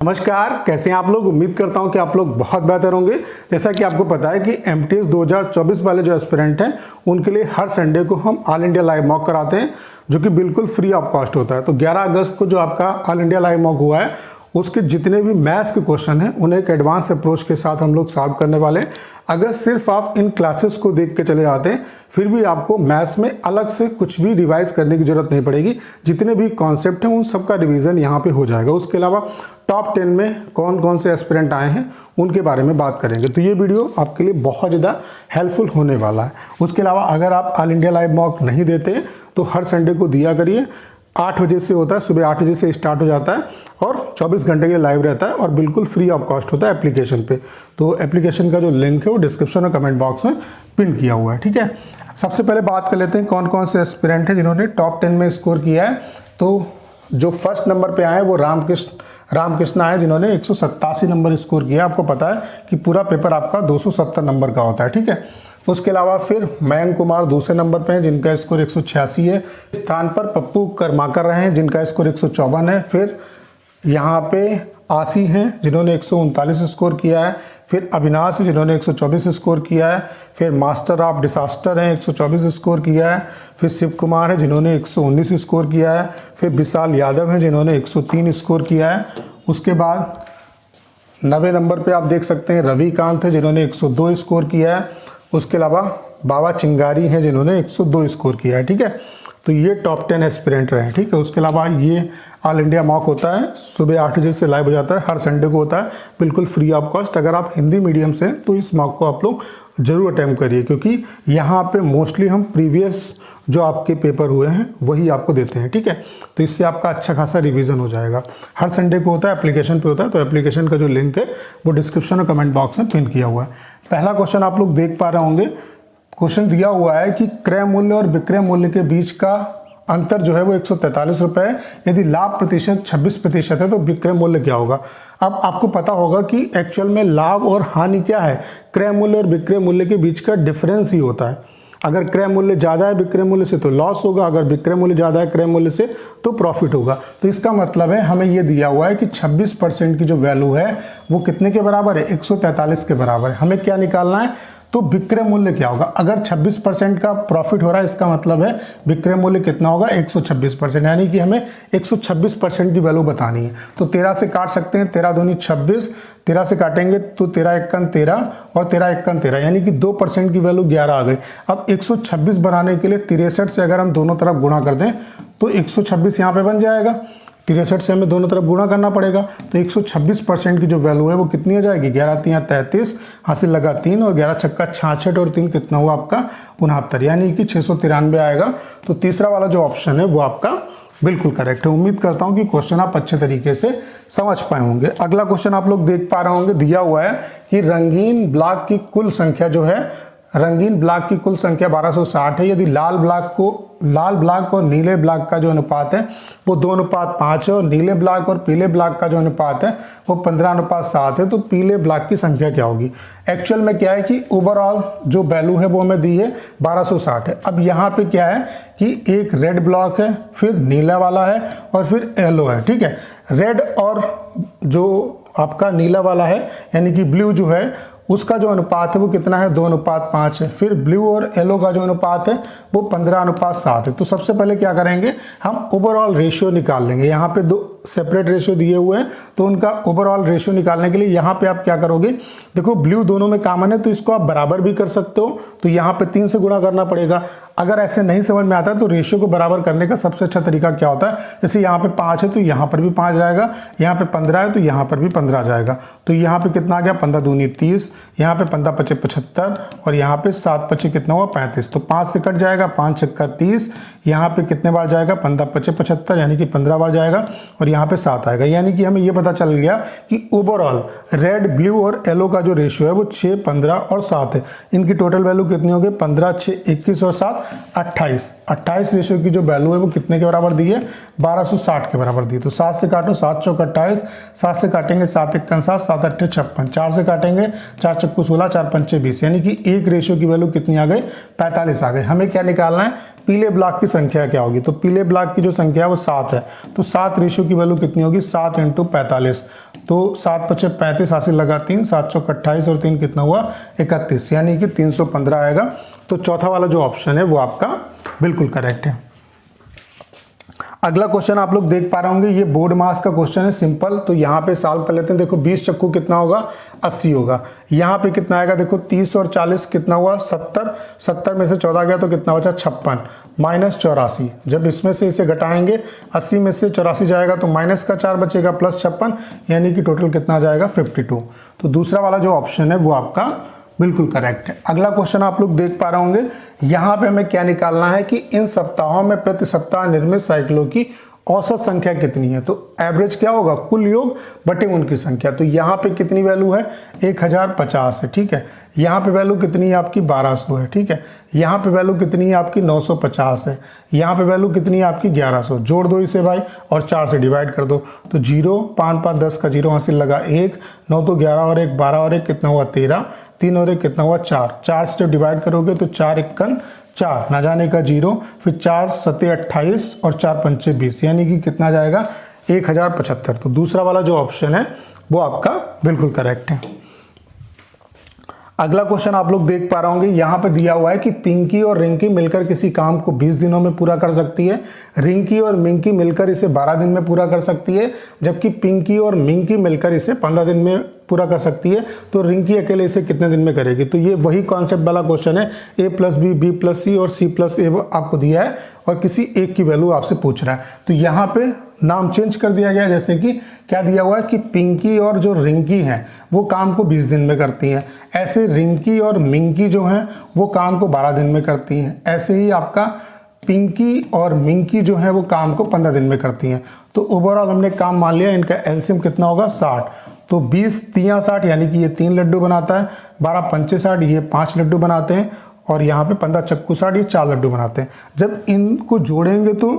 नमस्कार, कैसे हैं आप लोग। उम्मीद करता हूं कि आप लोग बहुत बेहतर होंगे। जैसा कि आपको पता है कि एमटीएस 2024 वाले जो एस्पिरेंट हैं उनके लिए हर संडे को हम ऑल इंडिया लाइव मॉक कराते हैं, जो कि बिल्कुल फ्री ऑफ कॉस्ट होता है। तो 11 अगस्त को जो आपका ऑल इंडिया लाइव मॉक हुआ है उसके जितने भी मैथ्स के क्वेश्चन हैं उन्हें एक एडवांस अप्रोच के साथ हम लोग सॉल्व करने वाले हैं। अगर सिर्फ आप इन क्लासेस को देख के चले जाते हैं फिर भी आपको मैथ्स में अलग से कुछ भी रिवाइज करने की जरूरत नहीं पड़ेगी। जितने भी कॉन्सेप्ट हैं उन सबका रिवीजन यहाँ पे हो जाएगा। उसके अलावा टॉप 10 में कौन कौन से एस्पिरेंट आए हैं उनके बारे में बात करेंगे। तो ये वीडियो आपके लिए बहुत ज़्यादा हेल्पफुल होने वाला है। उसके अलावा अगर आप ऑल इंडिया लाइव मॉक नहीं देते तो हर संडे को दिया करिए। 8 बजे से होता है, सुबह 8 बजे से स्टार्ट हो जाता है और 24 घंटे के लाइव रहता है और बिल्कुल फ्री ऑफ कॉस्ट होता है एप्लीकेशन पे। तो एप्लीकेशन का जो लिंक है वो डिस्क्रिप्शन और कमेंट बॉक्स में पिन किया हुआ है, ठीक है। सबसे पहले बात कर लेते हैं कौन कौन से एस्पिरेंट हैं जिन्होंने टॉप 10 में स्कोर किया है। तो जो फर्स्ट नंबर पे आए वो रामकृष्ण आए जिन्होंने 187 नंबर स्कोर किया। आपको पता है कि पूरा पेपर आपका 270 नंबर का होता है, ठीक है। उसके अलावा फिर मयंक कुमार दूसरे नंबर पे हैं जिनका स्कोर 186 है। स्थान पर पप्पू कर्माकर रहे हैं जिनका स्कोर 154 है। फिर यहाँ पे आसी हैं जिन्होंने 139 स्कोर किया है। फिर अविनाश जिन्होंने 124 स्कोर किया है। फिर मास्टर ऑफ डिसास्टर हैं 124 स्कोर किया है। फिर शिव कुमार है जिन्होंने 119 स्कोर किया है। फिर विशाल यादव हैं जिन्होंने 103 स्कोर किया है। उसके बाद 90 नंबर पे आप देख सकते हैं रविकांत है जिन्होंने 102 स्कोर किया है। उसके अलावा बाबा चिंगारी हैं जिन्होंने 102 स्कोर किया है, ठीक है। तो ये टॉप 10 एस्पिरेंट रहे हैं, ठीक है। उसके अलावा ये ऑल इंडिया मॉक होता है, सुबह 8 बजे से लाइव हो जाता है, हर संडे को होता है, बिल्कुल फ्री ऑफ कॉस्ट। अगर आप हिंदी मीडियम से हैं तो इस मॉक को आप लोग जरूर अटैम्प्ट करिए, क्योंकि यहाँ पे मोस्टली हम प्रीवियस जो आपके पेपर हुए हैं वही आपको देते हैं, ठीक है। तो इससे आपका अच्छा खासा रिवीजन हो जाएगा। हर संडे को होता है, एप्लीकेशन पे होता है। तो एप्लीकेशन का जो लिंक है वो डिस्क्रिप्शन और कमेंट बॉक्स में पिन किया हुआ है। पहला क्वेश्चन आप लोग देख पा रहे होंगे। क्वेश्चन दिया हुआ है कि क्रय मूल्य और विक्रय मूल्य के बीच का अंतर जो है वो 143 रुपये है। यदि लाभ प्रतिशत 26% है तो विक्रय मूल्य क्या होगा। अब आपको पता होगा कि एक्चुअल में लाभ और हानि क्या है। क्रय मूल्य और विक्रय मूल्य के बीच का डिफरेंस ही होता है। अगर क्रय मूल्य ज़्यादा है विक्रय मूल्य से तो लॉस होगा, अगर विक्रय मूल्य ज़्यादा है क्रय मूल्य से तो प्रॉफिट होगा। तो इसका मतलब है हमें ये दिया हुआ है कि 26% की जो वैल्यू है वो कितने के बराबर है, 143 के बराबर है। हमें क्या निकालना है, तो विक्रय मूल्य क्या होगा। अगर 26% का प्रॉफिट हो रहा है इसका मतलब है विक्रय मूल्य कितना होगा, 126%, यानी कि हमें 126% की वैल्यू बतानी है। तो 13 से काट सकते हैं, 13 दूनी 26, 13 से काटेंगे तो 13 एकन 13 और 13 एकन 13, यानी कि 2% की वैल्यू 11 आ गई। अब 126 बनाने के लिए 63 से अगर हम दोनों तरफ गुणा कर दें तो 126 यहाँ पे बन जाएगा। 63 से हमें दोनों तरफ गुणा करना पड़ेगा। तो 126% की जो वैल्यू है वो कितनी हो जाएगी, 11 तियां 33, हासिल लगा 3 और 11 छक्का 66 और 3 कितना हुआ आपका 69, यानी कि 693 आएगा। तो तीसरा वाला जो ऑप्शन है वो आपका बिल्कुल करेक्ट है। उम्मीद करता हूं कि क्वेश्चन आप अच्छे तरीके से समझ पाए होंगे। अगला क्वेश्चन आप लोग देख पा रहे होंगे, दिया हुआ है कि रंगीन ब्लॉक की कुल संख्या जो है, रंगीन ब्लॉक की कुल संख्या 1260 है। यदि लाल ब्लॉक और नीले ब्लॉक का जो अनुपात है वो 2:5 है और नीले ब्लॉक और पीले ब्लॉक का जो अनुपात है वो 15:7 है, तो पीले ब्लॉक की संख्या क्या होगी। एक्चुअल में क्या है कि ओवरऑल जो वैल्यू है वो हमें दी है 1260 है। अब यहाँ पे क्या है कि एक रेड ब्लॉक है, फिर नीला वाला है और फिर येलो है, ठीक है। रेड और जो आपका नीला वाला है यानी कि ब्लू जो है उसका जो अनुपात है वो कितना है, 2:5 है। फिर ब्लू और येलो का जो अनुपात है वो 15:7 है। तो सबसे पहले क्या करेंगे, हम ओवरऑल रेशियो निकाल लेंगे। यहाँ पे 2 सेपरेट रेशियो दिए हुए हैं तो उनका ओवरऑल रेशियो निकालने के लिए यहाँ पे आप क्या करोगे, देखो ब्लू दोनों में कॉमन है तो इसको आप बराबर भी कर सकते हो। तो यहाँ पे 3 से गुणा करना पड़ेगा। अगर ऐसे नहीं समझ में आता है तो रेशियो को बराबर करने का सबसे अच्छा तरीका क्या होता है, जैसे यहाँ पे 5 है तो यहाँ पर भी 5 जाएगा, यहाँ पे 15 है तो यहाँ पर भी 15 जाएगा। तो यहाँ पे कितना आ गया, 15 दूनी 30, यहाँ पे 15 पचे 75 और यहाँ पे 7 पचे कितना हुआ 35। तो 5 से कट जाएगा, 5 छक्का 30, यहाँ पे कितने बार जाएगा, 15 पचे 75, यानी कि 15 बार जाएगा और यहाँ पे 7 आएगा। यानी कि हमें ये पता चल गया कि ओवरऑल रेड, ब्लू और येलो का जो रेशियो है वो 6, 15 और 7 है। इनकी टोटल वैल्यू कितनी होगी, 15, 6, 21 और 7 28। 28 रेशियो की जो वैल्यू है वो कितने के बराबर दी है, 1260 के बराबर दी। तो 7 से काटो, 7 चौक 28, 7 से काटेंगे 7 एकन 7, 7 अट्ठे 56, 4 से काटेंगे 4 चक्कू 16, 4 पंचे 20, यानी कि एक रेशियो की वैल्यू कितनी आ गई, 45 आ गई। हमें क्या निकालना है, पीले ब्लॉक की संख्या क्या होगी। तो पीले ब्लॉक की जो संख्या है वो 7 है, तो 7 रेशियो की वैल्यू कितनी होगी, 7 × 45। तो 7 × 5 = 35, हासिल लगा 3, 7 × 4 = 28 और 3 कितना हुआ 31, यानी कि 315 आएगा। तो चौथा वाला जो ऑप्शन है वो आपका बिल्कुल करेक्ट है। अगला क्वेश्चन आप लोग देख पा रहे होंगे, ये बोर्ड मास का क्वेश्चन है, सिंपल। तो यहाँ पे सॉल्व कर लेते हैं। देखो 20 चक्कू कितना होगा, 80 होगा। यहाँ पे कितना आएगा, देखो 30 और 40 कितना हुआ 70, 70 में से 14 गया तो कितना बचा 56 माइनस 84। जब इसमें से इसे घटाएंगे 80 में से 84 जाएगा तो माइनस का 4 बचेगा प्लस 56, यानी कि टोटल कितना जाएगा 52। तो दूसरा वाला जो ऑप्शन है वो आपका बिल्कुल करेक्ट है। अगला क्वेश्चन आप लोग देख पा रहे होंगे, यहाँ पे हमें क्या निकालना है कि इन सप्ताहों में प्रति सप्ताह निर्मित साइकिलों की औसत संख्या कितनी है। तो एवरेज क्या होगा, कुल योग बटे उनकी संख्या। तो यहाँ पे कितनी वैल्यू है 1050 है, ठीक है। यहाँ पे वैल्यू कितनी है आपकी 1200 है, ठीक है। यहाँ पे वैल्यू कितनी है आपकी 950 है। यहाँ पे वैल्यू कितनी है आपकी 1100। जोड़ दो इसे भाई और 4 से डिवाइड कर दो। तो 0 5 5 10 का 0 हासिल लगा 1, 9 तो 11 और 1 12 और 1 कितना हुआ 13, 3 और 1 कितना हुआ 4, 4 से जब डिवाइड करोगे तो 4 × 4 ना जाने का 0, फिर 4 7 28 और 4 5 20, यानी कि कितना जाएगा 1075। तो दूसरा वाला जो ऑप्शन है वो आपका बिल्कुल करेक्ट है। अगला क्वेश्चन आप लोग देख पा रहे होंगे, यहाँ पे दिया हुआ है कि पिंकी और रिंकी मिलकर किसी काम को 20 दिनों में पूरा कर सकती है, रिंकी और मिंकी मिलकर इसे 12 दिन में पूरा कर सकती है, जबकि पिंकी और मिंकी मिलकर इसे 15 दिन में पूरा कर सकती है। तो रिंकी अकेले इसे कितने दिन में करेगी। तो ये वही कॉन्सेप्ट वाला क्वेश्चन है, a + b b + c और c + a आपको दिया है और किसी एक की वैल्यू आपसे पूछ रहा है। तो यहाँ पे नाम चेंज कर दिया गया, जैसे कि क्या दिया हुआ है कि पिंकी और जो रिंकी हैं वो काम को 20 दिन में करती हैं, ऐसे रिंकी और मिंकी जो हैं वो काम को 12 दिन में करती हैं, ऐसे ही आपका पिंकी और मिंकी जो है वो काम को 15 दिन में करती हैं। तो ओवरऑल हमने काम मान लिया, इनका एलसीएम कितना होगा 60। तो 20 × 60 यानी कि ये 3 लड्डू बनाता है, 12 × 5 = 60 ये 5 लड्डू बनाते हैं, और यहाँ पे 15 चक्कू 60 ये 4 लड्डू बनाते हैं। जब इनको जोड़ेंगे तो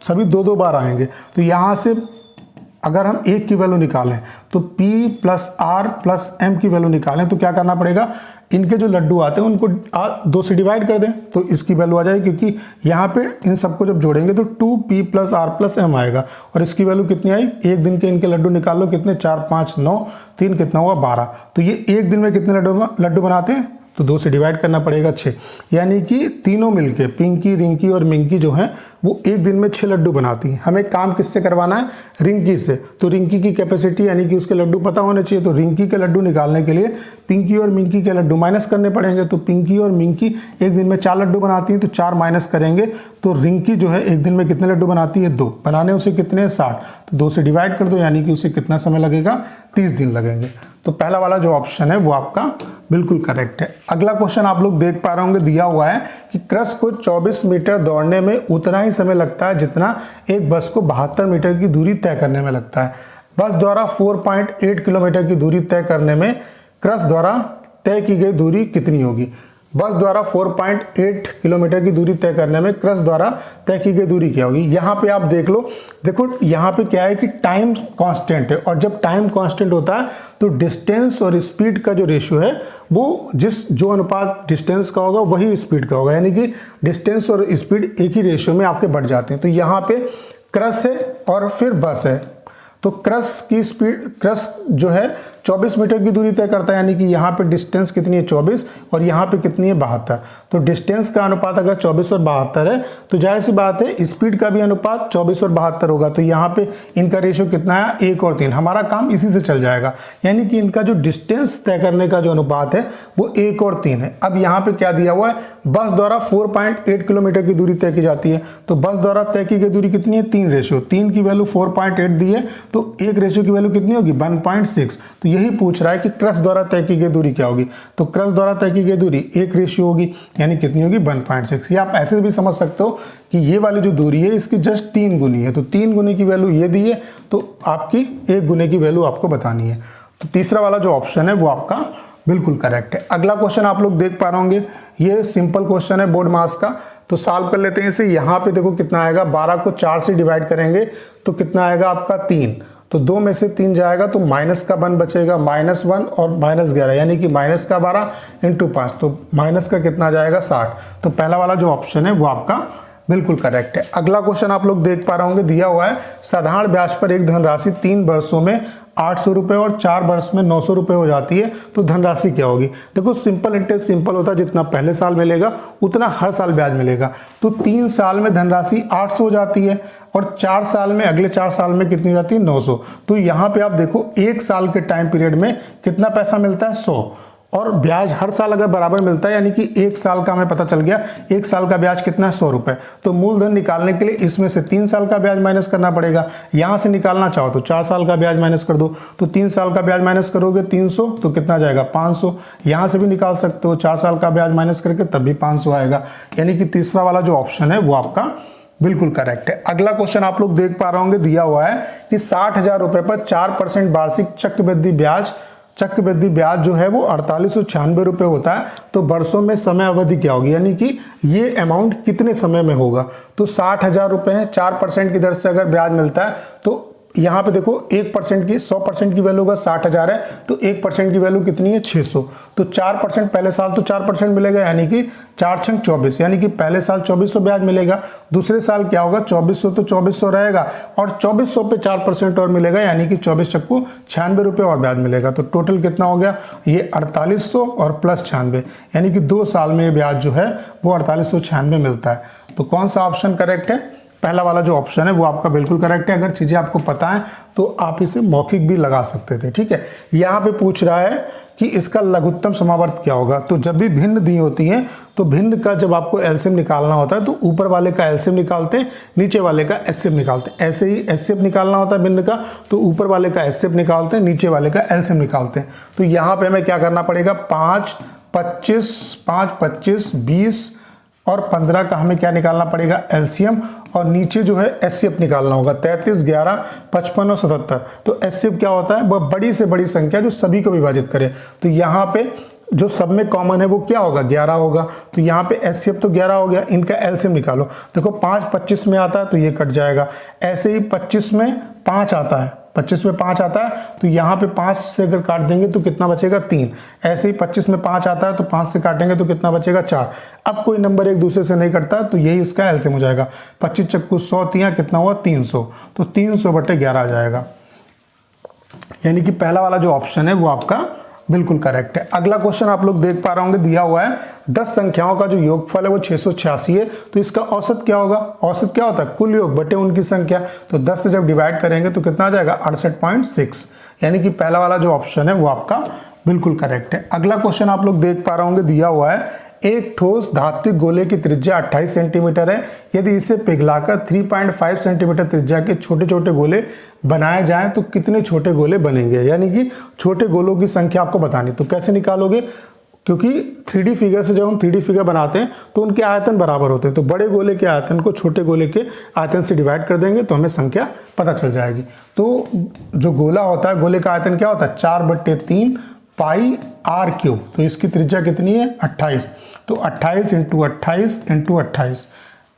सभी 2-2 बार आएंगे। तो यहाँ से अगर हम एक की वैल्यू निकालें तो P + R + M की वैल्यू निकालें तो क्या करना पड़ेगा, इनके जो लड्डू आते हैं उनको 2 से डिवाइड कर दें तो इसकी वैल्यू आ जाएगी, क्योंकि यहाँ पे इन सबको जब जोड़ेंगे तो 2P + R + M आएगा। और इसकी वैल्यू कितनी आई, एक दिन के इनके लड्डू निकाल लो, कितने 4 5 9 3 कितना हुआ 12। तो ये एक दिन में कितने लड्डू बनाते हैं, तो 2 से डिवाइड करना पड़ेगा 6, यानी कि तीनों मिलके पिंकी रिंकी और मिंकी जो हैं वो एक दिन में 6 लड्डू बनाती हैं। हमें काम किससे करवाना है, रिंकी से। तो रिंकी की कैपेसिटी यानी कि उसके लड्डू पता होने चाहिए। तो रिंकी के लड्डू निकालने के लिए पिंकी और मिंकी के लड्डू माइनस करने पड़ेंगे। तो पिंकी और मिंकी एक दिन में 4 लड्डू बनाती हैं, तो 4 माइनस करेंगे तो रिंकी जो है एक दिन में कितने लड्डू बनाती है 2, बनाने उसे कितने 60, तो 2 से डिवाइड कर दो, यानी कि उसे कितना समय लगेगा 30 दिन लगेंगे। तो पहला वाला जो ऑप्शन है वो आपका बिल्कुल करेक्ट है। अगला क्वेश्चन आप लोग देख पा रहे होंगे, दिया हुआ है कि क्रस को 24 मीटर दौड़ने में उतना ही समय लगता है जितना एक बस को 72 मीटर की दूरी तय करने में लगता है। बस द्वारा 4.8 किलोमीटर की दूरी तय करने में क्रस द्वारा तय की गई दूरी कितनी होगी। बस द्वारा 4.8 किलोमीटर की दूरी तय करने में क्रस द्वारा तय की गई दूरी क्या होगी। यहाँ पे आप देख लो, देखो यहाँ पे क्या है कि टाइम कांस्टेंट है, और जब टाइम कांस्टेंट होता है तो डिस्टेंस और स्पीड का जो रेशियो है वो जो अनुपात डिस्टेंस का होगा वही स्पीड का होगा, यानी कि डिस्टेंस और स्पीड एक ही रेशियो में आपके बढ़ जाते हैं। तो यहाँ पे क्रस है और फिर बस है, तो क्रस की स्पीड, क्रस जो है 24 मीटर की दूरी तय करता है, यानी कि यहाँ पे डिस्टेंस कितनी है 24 और यहाँ पे कितनी है 72। तो डिस्टेंस का अनुपात अगर 24 और 72 है तो जाहिर सी बात है स्पीड का भी अनुपात 24 और 72 होगा। तो यहाँ पे इनका रेशियो कितना है 1 और 3, हमारा काम इसी से चल जाएगा, यानी कि इनका जो डिस्टेंस तय करने का जो अनुपात है वो 1 और 3 है। अब यहाँ पे क्या दिया हुआ है, बस द्वारा 4.8 किलोमीटर की दूरी तय की जाती है। तो बस द्वारा तय की गई दूरी कितनी है 3 रेशियो, 3 की वैल्यू 4.8 दी है तो 1 रेशियो की वैल्यू कितनी होगी 1.6। तो यही पूछ रहा है कि क्रस द्वारा तय की गई दूरी क्या होगी। तो क्रस द्वारा तय की गई दूरी 1 रेशियो होगी, यानी कितनी होगी 1.6। या आप ऐसे भी समझ सकते हो कि ये वाली जो दूरी है इसकी जस्ट 3 गुनी है, तो 3 गुने की वैल्यू ये दी है तो आपकी 1 गुने की वैल्यू आपको बतानी है। तो तीसरा वाला जो ऑप्शन है वो आपका बिल्कुल करेक्ट है। अगला क्वेश्चन आप लोग देख पा रहे होंगे, ये सिंपल क्वेश्चन है बोर्ड मास का, तो सॉल्व कर लेते हैं इसे। यहाँ पे देखो कितना आएगा, 12 को 4 से डिवाइड करेंगे तो कितना आएगा आपका 3, तो 2 में से 3 जाएगा तो माइनस का 1 बचेगा, -1 और -11, यानी कि माइनस का 12 × 5, तो माइनस का कितना जाएगा 60। तो पहला वाला जो ऑप्शन है वो आपका बिल्कुल करेक्ट है। अगला क्वेश्चन आप लोग देख पा रहे होंगे, दिया हुआ है साधारण ब्याज पर एक धनराशि 3 वर्षों में 800 रुपये और 4 वर्ष में 900 रुपये हो जाती है, तो धनराशि क्या होगी। देखो सिंपल इंटरेस्ट सिंपल होता है, जितना पहले साल मिलेगा उतना हर साल ब्याज मिलेगा। तो 3 साल में धनराशि 800 हो जाती है और 4 साल में, अगले 4 साल में कितनी हो जाती है 900। तो यहाँ पे आप देखो 1 साल के टाइम पीरियड में कितना पैसा मिलता है 100, और ब्याज हर साल अगर बराबर मिलता है यानी कि 1 साल का हमें पता चल गया 1 साल का ब्याज कितना है 100 रुपये। तो मूलधन निकालने के लिए इसमें से 3 साल का ब्याज माइनस करना पड़ेगा। यहाँ से निकालना चाहो तो 4 साल का ब्याज माइनस कर दो, तो 3 साल का ब्याज माइनस करोगे 300, तो कितना जाएगा 500। यहाँ से भी निकाल सकते हो 4 साल का ब्याज माइनस करके, तब भी 500 आएगा। यानी कि तीसरा वाला जो ऑप्शन है वो आपका बिल्कुल करेक्ट है। अगला क्वेश्चन आप लोग देख पा रहे होंगे, दिया हुआ है कि 60,000 रुपये पर 4% वार्षिक चक्रवृद्धि ब्याज जो है वो 4896 रुपये होता है। तो वर्षों में समय अवधि क्या होगी, यानी कि ये अमाउंट कितने समय में होगा। तो 60,000 रुपये है, 4% की दर से अगर ब्याज मिलता है तो यहाँ पे देखो 1% की 100% की वैल्यू का 60,000 है, तो 1% की वैल्यू कितनी है 600। तो 4% पहले साल तो 4% मिलेगा, यानी कि 4 छंग 24, यानी कि पहले साल 2400 ब्याज मिलेगा। दूसरे साल क्या होगा 2400, तो 2400 रहेगा और 2400 पे 4% और मिलेगा, यानी कि 24 चक्कू 96 रुपये और ब्याज मिलेगा। तो टोटल कितना हो गया ये 4800 और प्लस 96, यानी कि 2 साल में ये ब्याज जो है वो 4896 मिलता है। तो कौन सा ऑप्शन करेक्ट है, पहला वाला जो ऑप्शन है वो आपका बिल्कुल करेक्ट है। अगर चीज़ें आपको पता है तो आप इसे मौखिक भी लगा सकते थे, ठीक है। यहाँ पे पूछ रहा है कि इसका लघुत्तम समावर्त क्या होगा। तो जब भी भिन्न दी होती हैं तो भिन्न का जब आपको एलसीएम निकालना होता है तो ऊपर वाले का एलसीएम निकालते हैं, नीचे वाले का एचसीएफ निकालते हैं। ऐसे ही एचसीएफ निकालना होता है भिन्न का, तो ऊपर वाले का एचसीएफ निकालते हैं, नीचे वाले का एलसीएम निकालते हैं। तो यहाँ पे हमें क्या करना पड़ेगा 5, 25, 20 और 15 का हमें क्या निकालना पड़ेगा एलसीएम, और नीचे जो है एचसीएफ निकालना होगा 33, 11, 55 और 77। तो एचसीएफ क्या होता है, वह बड़ी से बड़ी संख्या जो सभी को विभाजित करे। तो यहाँ पे जो सब में कॉमन है वो क्या होगा 11 होगा। तो यहाँ पे एचसीएफ तो 11 हो गया, इनका एलसीएम निकालो। देखो 5 25 में आता है तो ये कट जाएगा। ऐसे ही 25 में 5 आता है, 25 में 5 आता है तो यहाँ पे 5 से अगर काट देंगे तो कितना बचेगा 3। ऐसे ही 25 में 5 आता है तो 5 से काटेंगे तो कितना बचेगा 4। अब कोई नंबर एक दूसरे से नहीं कटता तो यही इसका एलसीएम हो जाएगा। 25 चक्कू 100 तियां कितना हुआ 300, तो 300/11 आ जाएगा। यानी कि पहला वाला जो ऑप्शन है वो आपका बिल्कुल करेक्ट है। अगला क्वेश्चन आप लोग देख पा रहे होंगे, दिया हुआ है 10 संख्याओं का जो योगफल है वो 686 है, तो इसका औसत क्या होगा। औसत क्या होता है कुल योग बटे उनकी संख्या। तो 10 से जब डिवाइड करेंगे तो कितना आ जाएगा 68.6, यानी कि पहला वाला जो ऑप्शन है वो आपका बिल्कुल करेक्ट है। अगला क्वेश्चन आप लोग देख पा रहे होंगे, दिया हुआ है एक ठोस धात्विक गोले की त्रिज्या 28 सेंटीमीटर है। यदि इसे पिघलाकर 3.5 सेंटीमीटर त्रिज्या के छोटे छोटे गोले बनाए जाएं तो कितने छोटे गोले बनेंगे। यानी कि छोटे गोलों की संख्या आपको बतानी। तो कैसे निकालोगे, क्योंकि 3D फिगर से जब हम 3D फिगर बनाते हैं तो उनके आयतन बराबर होते हैं। तो बड़े गोले के आयतन को छोटे गोले के आयतन से डिवाइड कर देंगे तो हमें संख्या पता चल जाएगी। तो जो गोला होता है, गोले का आयतन क्या होता है 4/3 पाई r क्यूब। तो इसकी त्रिज्या कितनी है 28। तो 28 × 28 × 28,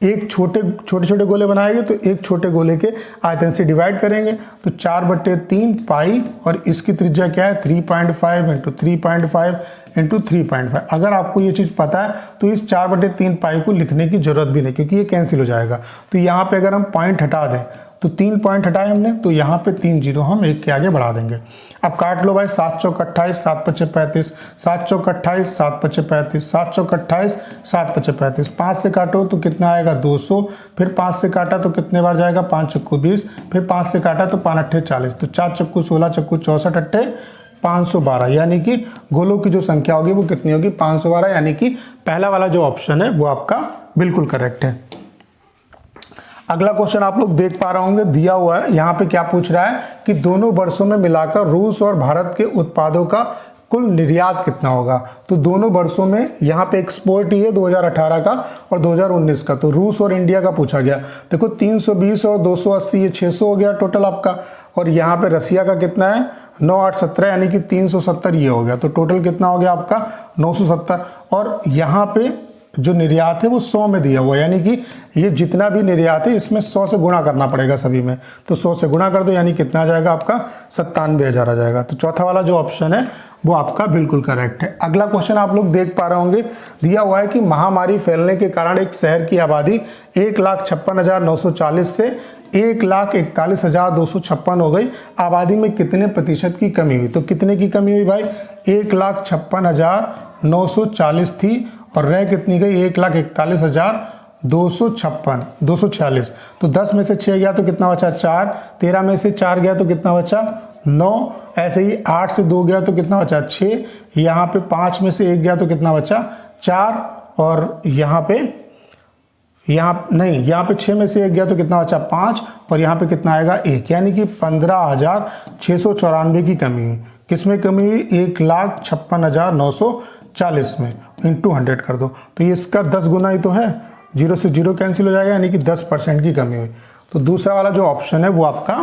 एक छोटे छोटे गोले बनाएंगे तो एक छोटे गोले के आयतन से डिवाइड करेंगे तो 4/3 पाई, और इसकी त्रिज्या क्या है 3.5 × 3.5 × 3.5। अगर आपको ये चीज़ पता है तो इस 4/3 पाई को लिखने की जरूरत भी नहीं, क्योंकि ये कैंसिल हो जाएगा। तो यहाँ पे अगर हम पॉइंट हटा दें तो 3 पॉइंट हटाए हमने, तो यहाँ पे 3 जीरो हम एक के आगे बढ़ा देंगे। अब काट लो भाई, 7 चौक 28, 7 पचे 35, 7 चौक 28, 7 पचे 35, 7 चौक 28, 7 पचे 35। 5 से काटो तो कितना आएगा 200, फिर 5 से काटा तो कितने बार जाएगा 5 चक्कू 20, फिर 5 से काटा तो 5 अट्ठे 40, तो 4 चक्कू 16 चक्कू 64 अट्ठे 512। यानी कि गोलों की जो संख्या होगी वो कितनी होगी 512। यानी कि पहला वाला जो ऑप्शन है वो आपका बिल्कुल करेक्ट है। अगला क्वेश्चन आप लोग देख पा रहे होंगे, दिया हुआ है यहाँ पे क्या पूछ रहा है कि दोनों वर्षों में मिलाकर रूस और भारत के उत्पादों का कुल निर्यात कितना होगा। तो दोनों वर्षों में यहाँ पे एक्सपोर्ट ही है 2018 का और 2019 का। तो रूस और इंडिया का पूछा गया। देखो 320 और 280 ये 600 हो गया टोटल आपका, और यहाँ पे रसिया का कितना है 9 8 17 यानी कि 370 ये हो गया। तो टोटल कितना हो गया आपका 970। और यहाँ पे जो निर्यात है वो 100 में दिया हुआ है, यानी कि ये जितना भी निर्यात है इसमें 100 से गुणा करना पड़ेगा सभी में। तो 100 से गुणा कर दो, यानी कितना आ जाएगा आपका 97,000 आ जाएगा। तो चौथा वाला जो ऑप्शन है वो आपका बिल्कुल करेक्ट है। अगला क्वेश्चन आप लोग देख पा रहे होंगे, दिया हुआ है कि महामारी फैलने के कारण एक शहर की आबादी 1,56,940 से 1,41,256 हो गई। आबादी में कितने प्रतिशत की कमी हुई? तो कितने की कमी हुई भाई? 1,56,940 थी और रह कितनी गई? 1,41,246। तो 10 में से 6 गया तो कितना बचा? 4। 13 में से 4 गया तो कितना बचा? 9। ऐसे ही 8 से 2 गया तो कितना बचा? 6। यहाँ पे 5 में से 1 गया तो कितना बचा? 4। और यहाँ पे यहाँ पे 6 में से 1 गया तो कितना बचा? 5। और यहाँ पे कितना आएगा? 1। यानी कि 15,694 की कमी हुई। किस में कमी हुई? 1,56,940 में। इंटू 100 कर दो तो ये इसका 10 गुना ही तो है। 0 से 0 कैंसिल हो जाएगा, यानी कि 10% की कमी हुई। तो दूसरा वाला जो ऑप्शन है वो आपका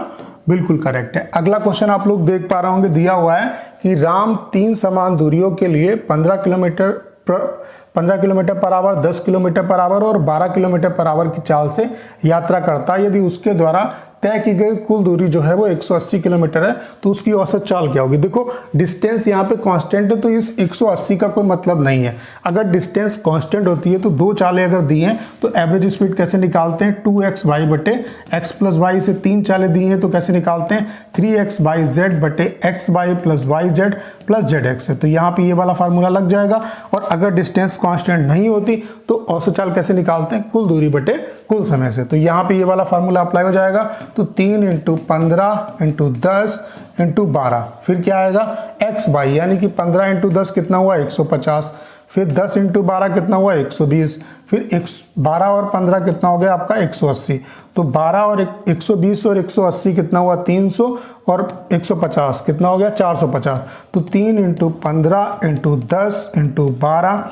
बिल्कुल करेक्ट है। अगला क्वेश्चन आप लोग देख पा रहे होंगे, दिया हुआ है कि राम 3 समान दूरियों के लिए 15 kilometre per hour, 10 kilometre per hour और 12 किलोमीटर पर आवर की चाल से यात्रा करता है। यदि उसके द्वारा तय की गई कुल दूरी जो है वो 180 किलोमीटर है तो उसकी औसत चाल क्या होगी? देखो डिस्टेंस यहाँ पे कांस्टेंट है तो इस 180 का कोई मतलब नहीं है। अगर डिस्टेंस कांस्टेंट होती है तो 2 चालें अगर दी हैं तो एवरेज स्पीड कैसे निकालते हैं? 2x/y बटे x प्लस वाई से 3 चालें दी हैं तो कैसे निकालते हैं? 3x/z बटे xy plus yz plus zx है। तो यहाँ पे ये वाला फार्मूला लग जाएगा। और अगर डिस्टेंस कांस्टेंट नहीं होती तो औसत चाल कैसे निकालते हैं? कुल दूरी बटे कुल समय से। तो यहाँ पे ये वाला फार्मूला अप्लाई हो जाएगा। तो 3 × 15 × 10 × 12 फिर क्या आएगा? x/y, यानी कि 15 × 10 कितना हुआ? 150। फिर 10 × 12 कितना हुआ? 120। फिर 12 और 15 कितना हो गया आपका? 180। तो 12 और 120 और 180 कितना हुआ? 300 और 150 कितना हो गया? 450। तो 3 × 15 × 10 × 12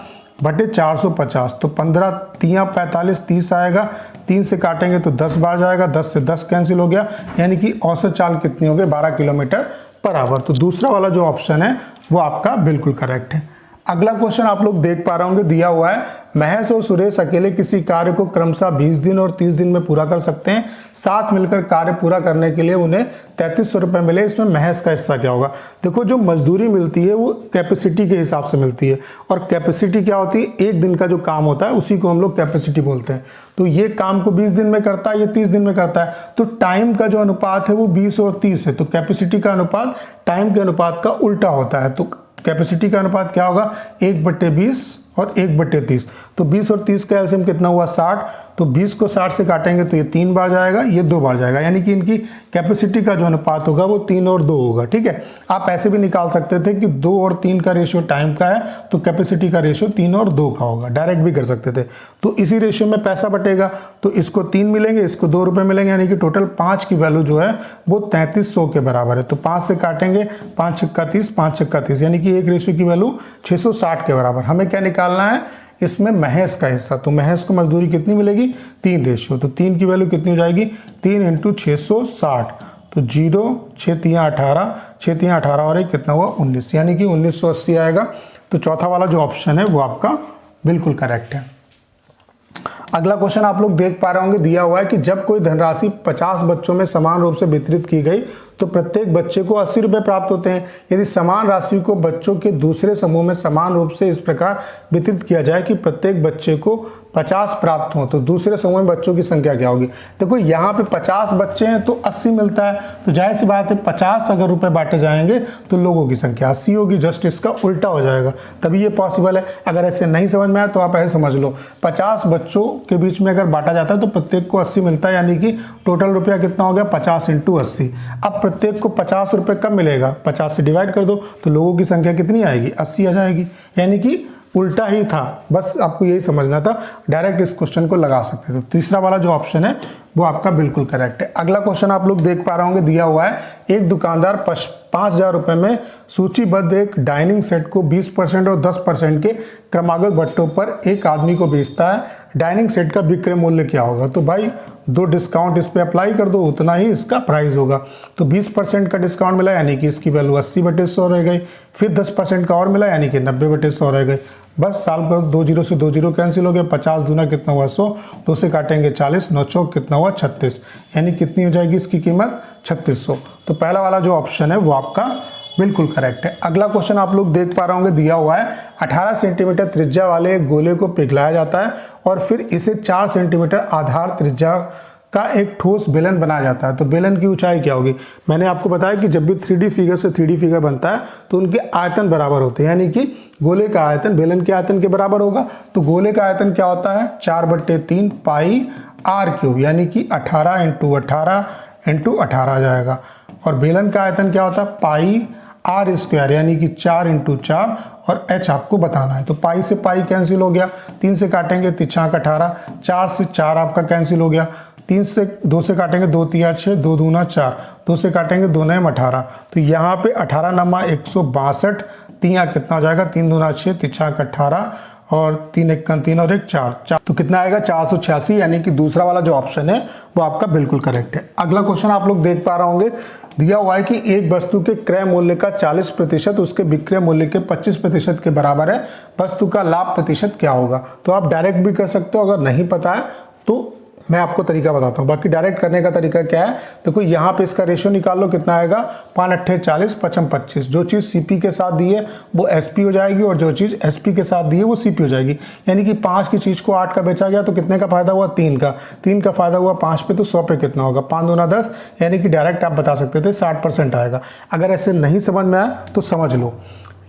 बटे 450। तो 15 3 45 30 आएगा। 3 से काटेंगे तो 10 बार जाएगा, 10 से 10 कैंसिल हो गया, यानी कि औसत चाल कितनी हो गई? 12 किलोमीटर पर आवर। तो दूसरा वाला जो ऑप्शन है वो आपका बिल्कुल करेक्ट है। अगला क्वेश्चन आप लोग देख पा रहे होंगे, दिया हुआ है महेश और सुरेश अकेले किसी कार्य को क्रमशः 20 दिन और 30 दिन में पूरा कर सकते हैं। साथ मिलकर कार्य पूरा करने के लिए उन्हें 3300 रुपये मिले। इसमें महेश का हिस्सा क्या होगा? देखो जो मजदूरी मिलती है वो कैपेसिटी के हिसाब से मिलती है और कैपेसिटी क्या होती है? एक दिन का जो काम होता है उसी को हम लोग कैपेसिटी बोलते हैं। तो ये काम को 20 दिन में करता है, ये 30 दिन में करता है। तो टाइम का जो अनुपात है वो 20 और 30 है। तो कैपेसिटी का अनुपात टाइम के अनुपात का उल्टा होता है। तो कैपेसिटी का अनुपात क्या होगा? 1/20 और 1/30। तो 20 और 30 का एलसीएम कितना हुआ? 60। तो 20 को 60 से काटेंगे तो ये 3 बार जाएगा, ये 2 बार जाएगा, यानी कि इनकी कैपेसिटी का जो अनुपात होगा वो 3 और 2 होगा। ठीक है, आप ऐसे भी निकाल सकते थे कि 2 और 3 का रेशियो टाइम का है तो कैपेसिटी का रेशियो 3 और 2 का होगा, डायरेक्ट भी कर सकते थे। तो इसी रेशियो में पैसा बटेगा, तो इसको 3 मिलेंगे, इसको 2 रुपये मिलेंगे, यानी कि टोटल 5 की वैल्यू जो है वो 3300 के बराबर है। तो 5 से काटेंगे, 5 छक्का 30, 5 छक्का 30, यानी कि एक रेशियो की वैल्यू 660 के बराबर। हमें क्या निकालना है? इसमें महेश का हिस्सा। तो महेश को मजदूरी कितनी मिलेगी? 3 रेशियो। तो 3 की वैल्यू कितनी हो जाएगी? 3 × 660। तो 0 6 3 18, 6 3 18 और 1 कितना हुआ? 19, यानी कि 1980 आएगा। तो चौथा वाला जो ऑप्शन है वो आपका बिल्कुल करेक्ट है। अगला क्वेश्चन आप लोग देख पा रहे होंगे, दिया हुआ है कि जब कोई धनराशि 50 बच्चों में समान रूप से वितरित की गई तो प्रत्येक बच्चे को 80 रुपये प्राप्त होते हैं। यदि समान राशि को बच्चों के दूसरे समूह में समान रूप से इस प्रकार वितरित किया जाए कि प्रत्येक बच्चे को 50 प्राप्त हो तो दूसरे समूह में बच्चों की संख्या क्या होगी? देखो यहाँ पे 50 बच्चे हैं तो 80 मिलता है, तो जाहिर सी बात है 50 अगर रुपए बांटे जाएंगे तो लोगों की संख्या 80 होगी। जस्ट इसका उल्टा हो जाएगा, तभी ये पॉसिबल है। अगर ऐसे नहीं समझ में आया तो आप ऐसे समझ लो, 50 बच्चों के बीच में अगर बांटा जाता है तो प्रत्येक को 80 मिलता है, यानी कि टोटल रुपया कितना हो गया? 50 × 80। अब प्रत्येक को 50 रुपये कब मिलेगा? 50 से डिवाइड कर दो तो लोगों की संख्या कितनी आएगी? 80 आ जाएगी, यानी कि उल्टा ही था। बस आपको यही समझना था, डायरेक्ट इस क्वेश्चन को लगा सकते थे। तीसरा वाला जो ऑप्शन है वो आपका बिल्कुल करेक्ट है। अगला क्वेश्चन आप लोग देख पा रहे होंगे, दिया हुआ है एक दुकानदार 5000 रुपये में सूचीबद्ध एक डाइनिंग सेट को 20% और 10% के क्रमागत बट्टों पर एक आदमी को बेचता है। डाइनिंग सेट का विक्रय मूल्य क्या होगा? तो भाई 2 डिस्काउंट इस पे अप्लाई कर दो, उतना ही इसका प्राइस होगा। तो 20% का डिस्काउंट मिला, यानी कि इसकी वैल्यू 80/100 रह गई। फिर 10% का और मिला, यानी कि 90/100 रह गई। बस सॉल्व करो, 2 जीरो से 2 जीरो कैंसिल हो गया, 50 दूना कितना हुआ 100, 2 से काटेंगे 40, 9 चौक कितना हुआ 36, यानी कितनी हो जाएगी इसकी कीमत 3600। तो पहला वाला जो ऑप्शन है वो आपका बिल्कुल करेक्ट है। अगला क्वेश्चन आप लोग देख पा रहे होंगे, दिया हुआ है 18 सेंटीमीटर त्रिज्या वाले एक गोले को पिघलाया जाता है और फिर इसे 4 सेंटीमीटर आधार त्रिज्या का एक ठोस बेलन बनाया जाता है, तो बेलन की ऊंचाई क्या होगी। मैंने आपको बताया कि जब भी 3D फिगर से 3D फिगर बनता है तो उनके आयतन बराबर होते हैं, यानी कि गोले का आयतन बेलन के आयतन के बराबर होगा। तो गोले का आयतन क्या होता है 4/3 पाई r³, यानी कि 18 × 18 × 18 आ जाएगा। और बेलन का आयतन क्या होता है पाई r², यानी कि 4 × 4, और h आपको बताना है। तो पाई से पाई कैंसिल हो गया, 3 से काटेंगे 3 × 18, 4 से 4 आपका कैंसिल हो गया, 3 से 2 से काटेंगे 2 × 3 = 6, 2 दूना 4, 2 से काटेंगे 2 9 18। तो यहाँ पे 18 नमा 162, 3 कितना हो जाएगा 3 दूना 6, 3 × 18 और 3 × 1 3 और 1 4, तो कितना आएगा 486, यानी कि दूसरा वाला जो ऑप्शन है वो आपका बिल्कुल करेक्ट है। अगला क्वेश्चन आप लोग देख पा रहे होंगे, दिया हुआ है कि एक वस्तु के क्रय मूल्य का 40% उसके विक्रय मूल्य के 25% के बराबर है, वस्तु का लाभ प्रतिशत क्या होगा। तो आप डायरेक्ट भी कर सकते हो, अगर नहीं पता है तो मैं आपको तरीका बताता हूँ। बाकी डायरेक्ट करने का तरीका क्या है, देखो यहाँ पे इसका रेशियो निकाल लो, कितना आएगा 5 × 8 = 40, 5 × 25। जो चीज़ CP के साथ दी है वो SP हो जाएगी और जो चीज़ SP के साथ दी है वो CP हो जाएगी। यानी कि 5 की चीज़ को 8 का बेचा गया तो कितने का फायदा हुआ 3 का, 3 का फायदा हुआ 5 पे, तो 100 पे कितना होगा 5 दूना 10, यानी कि डायरेक्ट आप बता सकते थे 60% आएगा। अगर ऐसे नहीं समझ में आया तो समझ लो,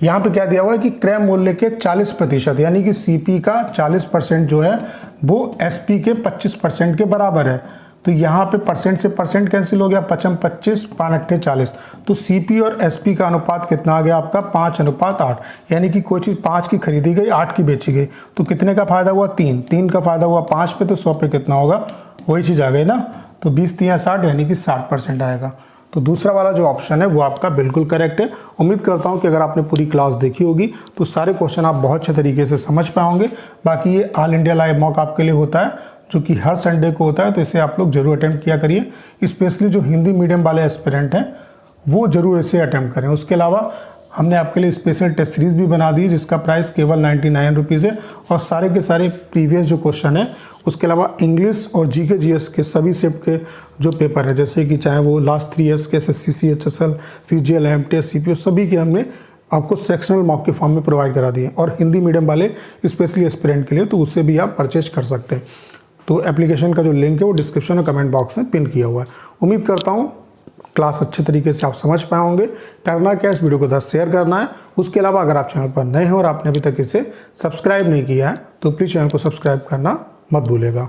यहाँ पे क्या दिया हुआ है कि क्रय मूल्य के 40%, यानी कि CP का 40% जो है वो SP के 25% के बराबर है। तो यहाँ पे परसेंट से परसेंट कैंसिल हो गया, 5 × 25, 5 × 8 = 40। तो CP और SP का अनुपात कितना आ गया आपका 5:8, यानी कि कोई चीज़ 5 की खरीदी गई 8 की बेची गई, तो कितने का फायदा हुआ 3, 3 का फायदा हुआ 5 पे, तो 100 पे कितना होगा वही चीज़ आ गई ना। तो 20 × 3 = 60, यानी कि 60% आएगा। तो दूसरा वाला जो ऑप्शन है वो आपका बिल्कुल करेक्ट है। उम्मीद करता हूँ कि अगर आपने पूरी क्लास देखी होगी तो सारे क्वेश्चन आप बहुत अच्छे तरीके से समझ पाओगे। बाकी ये ऑल इंडिया लाइव मॉक आपके लिए होता है, जो कि हर संडे को होता है, तो इसे आप लोग जरूर अटेम्प्ट किया करिए। स्पेशली जो हिंदी मीडियम वाले एस्पिरेंट हैं वो जरूर इसे अटेम्प्ट करें। उसके अलावा हमने आपके लिए स्पेशल टेस्ट सीरीज भी बना दी जिसका प्राइस केवल 99 रुपीज़ है, और सारे के सारे प्रीवियस जो क्वेश्चन है, उसके अलावा इंग्लिश और GK GS के सभी शिफ्ट के जो पेपर है, जैसे कि चाहे वो लास्ट 3 ईयर्स के SSC CHSL CGL MTS CPO, सभी के हमने आपको सेक्शनल मॉक के फॉर्म में प्रोवाइड करा दिए। और हिंदी मीडियम वाले स्पेशली एस्पिरेंट के लिए तो उससे भी आप परचेज कर सकते हैं। तो एप्लीकेशन का जो लिंक है वो डिस्क्रिप्शन और कमेंट बॉक्स में पिन किया हुआ है। उम्मीद करता हूँ क्लास अच्छे तरीके से आप समझ पाए होंगे। करना क्या, इस वीडियो को 10 शेयर करना है। उसके अलावा अगर आप चैनल पर नए हैं और आपने अभी तक इसे सब्सक्राइब नहीं किया है तो प्लीज़ चैनल को सब्सक्राइब करना मत भूलिएगा।